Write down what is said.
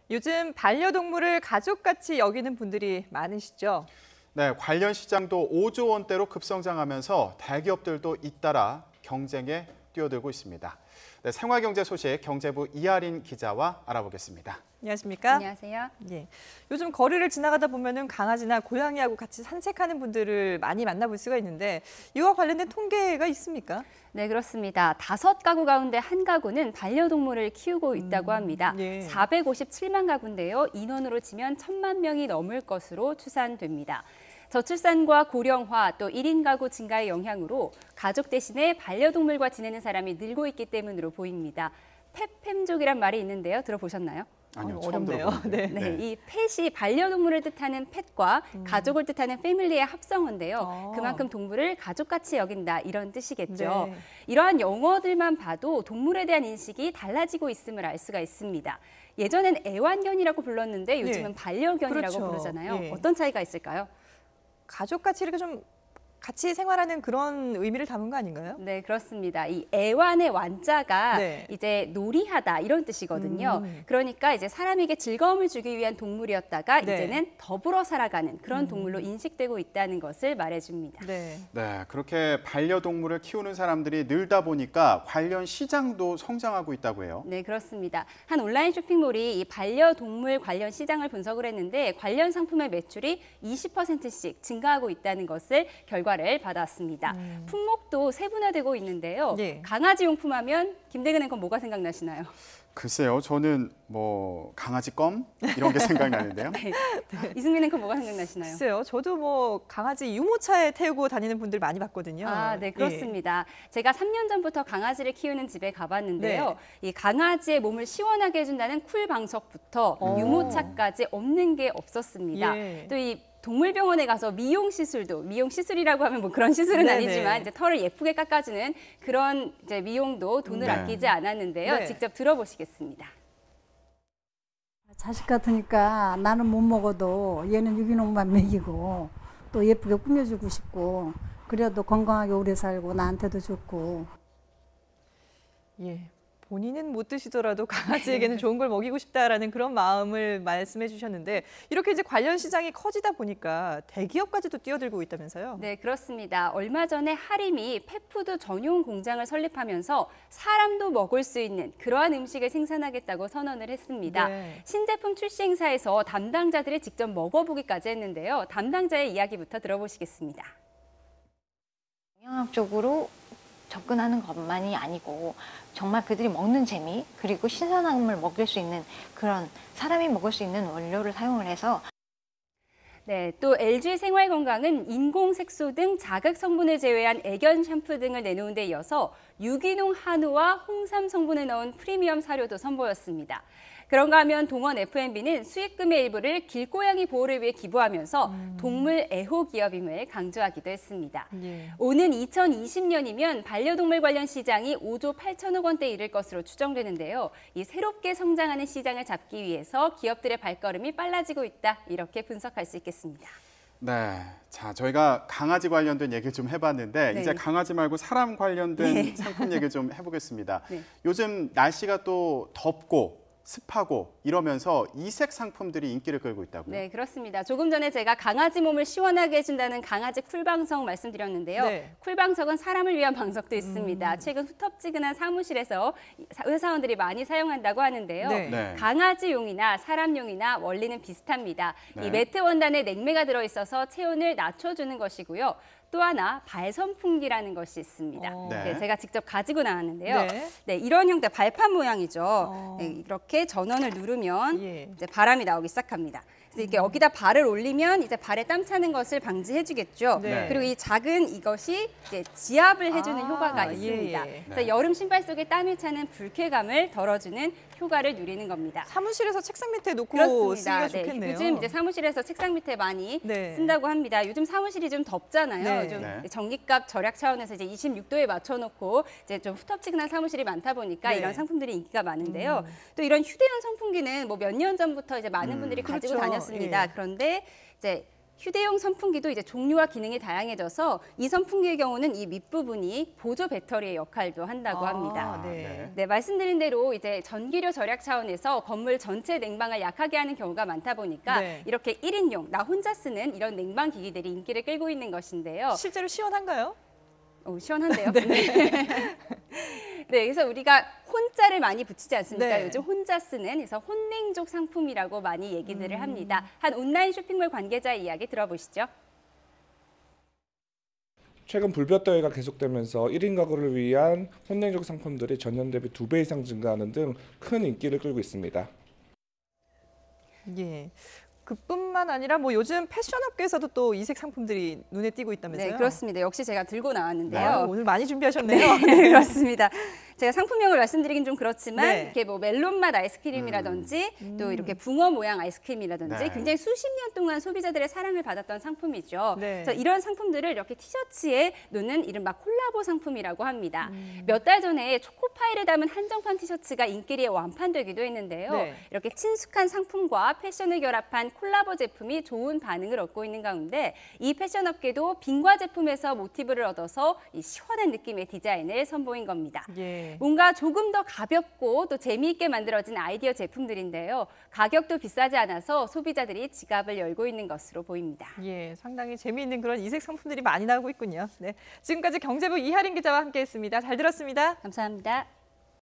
요즘 반려동물을 가족같이 여기는 분들이 많으시죠? 네, 관련 시장도 5조 원대로 급성장하면서 대기업들도 잇따라 경쟁에 뛰어들고 있습니다. 네, 생활경제 소식 경제부 이하린 기자와 알아보겠습니다. 안녕하십니까? 안녕하세요. 예. 요즘 거리를 지나가다 보면은 강아지나 고양이하고 같이 산책하는 분들을 많이 만나볼 수가 있는데 이와 관련된 통계가 있습니까? 네, 그렇습니다. 5가구 가운데 1가구는 반려동물을 키우고 있다고 합니다. 예. 457만 가구인데요. 인원으로 치면 1,000만 명이 넘을 것으로 추산됩니다. 저출산과 고령화 또 1인 가구 증가의 영향으로 가족 대신에 반려동물과 지내는 사람이 늘고 있기 때문으로 보입니다. 펫팸족이란 말이 있는데요. 들어보셨나요? 아니요, 처음 어렵네요. 들어보는데. 네, 이 펫이 반려동물을 뜻하는 펫과 가족을 뜻하는 패밀리의 합성어인데요. 그만큼 동물을 가족같이 여긴다 이런 뜻이겠죠. 네. 이러한 용어들만 봐도 동물에 대한 인식이 달라지고 있음을 알 수가 있습니다. 예전엔 애완견이라고 불렀는데 요즘은 네. 반려견이라고 그렇죠. 부르잖아요. 예. 어떤 차이가 있을까요? 가족같이 이렇게 좀 같이 생활하는 그런 의미를 담은 거 아닌가요? 네, 그렇습니다. 이 애완의 완자가 네. 이제 놀이하다 이런 뜻이거든요. 그러니까 이제 사람에게 즐거움을 주기 위한 동물이었다가 네. 이제는 더불어 살아가는 그런 동물로 인식되고 있다는 것을 말해줍니다. 네. 네, 그렇게 반려동물을 키우는 사람들이 늘다 보니까 관련 시장도 성장하고 있다고 해요. 네, 그렇습니다. 한 온라인 쇼핑몰이 이 반려동물 관련 시장을 분석을 했는데 관련 상품의 매출이 20%씩 증가하고 있다는 것을 결과를 받았습니다. 품목도 세분화되고 있는데요. 예. 강아지 용품 하면 김대근 앵커 뭐가 생각나시나요? 글쎄요, 저는 뭐 강아지 껌 이런 게 생각나는데요. 이승민 앵커 뭐가 생각나시나요? 글쎄요. 저도 뭐 강아지 유모차에 태우고 다니는 분들 많이 봤거든요. 아, 네, 그렇습니다. 제가 3년 전부터 강아지를 키우는 집에 가봤는데요. 네. 이 강아지의 몸을 시원하게 해준다는 쿨 방석부터 유모차까지 없는 게 없었습니다. 예. 또 이 동물병원에 가서 미용 시술이라고 하면 뭐 그런 시술은 네네. 아니지만 이제 털을 예쁘게 깎아주는 그런 이제 미용도 돈을 네. 아끼지 않았는데요. 네. 직접 들어보시겠습니다. 자식 같으니까 나는 못 먹어도 얘는 유기농만 먹이고 또 예쁘게 꾸며주고 싶고 그래도 건강하게 오래 살고 나한테도 좋고. 예. 본인은 못 드시더라도 강아지에게는 좋은 걸 먹이고 싶다라는 그런 마음을 말씀해 주셨는데 이렇게 이제 관련 시장이 커지다 보니까 대기업까지도 뛰어들고 있다면서요? 네, 그렇습니다. 얼마 전에 하림이 펫푸드 전용 공장을 설립하면서 사람도 먹을 수 있는 그러한 음식을 생산하겠다고 선언을 했습니다. 네. 신제품 출시 행사에서 담당자들이 직접 먹어보기까지 했는데요. 담당자의 이야기부터 들어보시겠습니다. 영양학적으로 접근하는 것만이 아니고 정말 그들이 먹는 재미 그리고 신선함을 먹일 수 있는 그런 사람이 먹을 수 있는 원료를 사용을 해서 네, 또 LG 생활건강은 인공 색소 등 자극 성분을 제외한 애견 샴푸 등을 내놓은 데 이어서 유기농 한우와 홍삼 성분을 넣은 프리미엄 사료도 선보였습니다. 그런가 하면 동원 F&B는 수익금의 일부를 길고양이 보호를 위해 기부하면서 동물 애호 기업임을 강조하기도 했습니다. 예. 오는 2020년이면 반려동물 관련 시장이 5조 8천억 원대에 이를 것으로 추정되는데요. 이 새롭게 성장하는 시장을 잡기 위해서 기업들의 발걸음이 빨라지고 있다. 이렇게 분석할 수 있겠습니다. 네, 자 저희가 강아지 관련된 얘기를 좀 해봤는데 네. 이제 강아지 말고 사람 관련된 상품 얘기를 좀 해보겠습니다. 네. 요즘 날씨가 또 덥고 습하고 이러면서 이색 상품들이 인기를 끌고 있다고요. 네, 그렇습니다. 조금 전에 제가 강아지 몸을 시원하게 해준다는 강아지 쿨방석 말씀드렸는데요. 네. 쿨방석은 사람을 위한 방석도 있습니다. 최근 후텁지근한 사무실에서 회사원들이 많이 사용한다고 하는데요. 네. 네. 강아지용이나 사람용이나 원리는 비슷합니다. 네. 이 매트 원단에 냉매가 들어있어서 체온을 낮춰주는 것이고요. 또 하나 발선풍기라는 것이 있습니다. 네. 네, 제가 직접 가지고 나왔는데요. 네. 네, 이런 형태 발판 모양이죠. 네, 이렇게 전원을 누르면 예. 이제 바람이 나오기 시작합니다. 그래서 이렇게 여기다 발을 올리면 이제 발에 땀 차는 것을 방지해주겠죠. 네. 그리고 이 작은 이것이 이제 지압을 해주는 아, 효과가 예, 있습니다. 예. 그래서 네. 여름 신발 속에 땀이 차는 불쾌감을 덜어주는 효과를 누리는 겁니다. 사무실에서 책상 밑에 놓고 그렇습니다. 쓰기가 좋겠네요. 요즘 이제 사무실에서 책상 밑에 많이 네. 쓴다고 합니다. 요즘 사무실이 좀 덥잖아요. 네. 좀 네. 전기값 절약 차원에서 이제 26도에 맞춰놓고 이제 좀 후텁지근한 사무실이 많다 보니까 네. 이런 상품들이 인기가 많은데요. 또 이런 휴대용 선풍기는 뭐 몇 년 전부터 이제 많은 분들이 가지고 그렇죠. 다녔습니다. 예. 그런데 이제 휴대용 선풍기도 이제 종류와 기능이 다양해져서 이 선풍기의 경우는 이 밑부분이 보조 배터리의 역할도 한다고 합니다. 네. 네, 말씀드린 대로 이제 전기료 절약 차원에서 건물 전체 냉방을 약하게 하는 경우가 많다 보니까 네. 이렇게 1인용, 나 혼자 쓰는 이런 냉방 기기들이 인기를 끌고 있는 것인데요. 실제로 시원한가요? 시원한데요. 네, 그래서 우리가 혼자를 많이 붙이지 않습니까? 네. 요즘 혼자 쓰는 그래서 혼냉족 상품이라고 많이 얘기들을 합니다. 한 온라인 쇼핑몰 관계자 이야기 들어보시죠. 최근 불볕더위가 계속되면서 1인 가구를 위한 혼냉족 상품들이 전년 대비 2배 이상 증가하는 등 큰 인기를 끌고 있습니다. 예. 그뿐만 아니라 뭐 요즘 패션 업계에서도 또 이색 상품들이 눈에 띄고 있다면서요? 네, 그렇습니다. 역시 제가 들고 나왔는데요. 아, 오늘 많이 준비하셨네요. 네, 그렇습니다. 제가 상품명을 말씀드리긴 좀 그렇지만 네. 이렇게 뭐 멜론 맛 아이스크림이라든지 또 이렇게 붕어 모양 아이스크림이라든지 네. 굉장히 수십 년 동안 소비자들의 사랑을 받았던 상품이죠. 네. 그래서 이런 상품들을 이렇게 티셔츠에 놓는 이른바 콜라보 상품이라고 합니다. 몇 달 전에 초코파이를 담은 한정판 티셔츠가 인기리에 완판되기도 했는데요. 네. 이렇게 친숙한 상품과 패션을 결합한 콜라보 제품이 좋은 반응을 얻고 있는 가운데 이 패션 업계도 빙과 제품에서 모티브를 얻어서 이 시원한 느낌의 디자인을 선보인 겁니다. 예. 뭔가 조금 더 가볍고 또 재미있게 만들어진 아이디어 제품들인데요. 가격도 비싸지 않아서 소비자들이 지갑을 열고 있는 것으로 보입니다. 예, 상당히 재미있는 그런 이색 상품들이 많이 나오고 있군요. 네, 지금까지 경제부 이하린 기자와 함께했습니다. 잘 들었습니다. 감사합니다.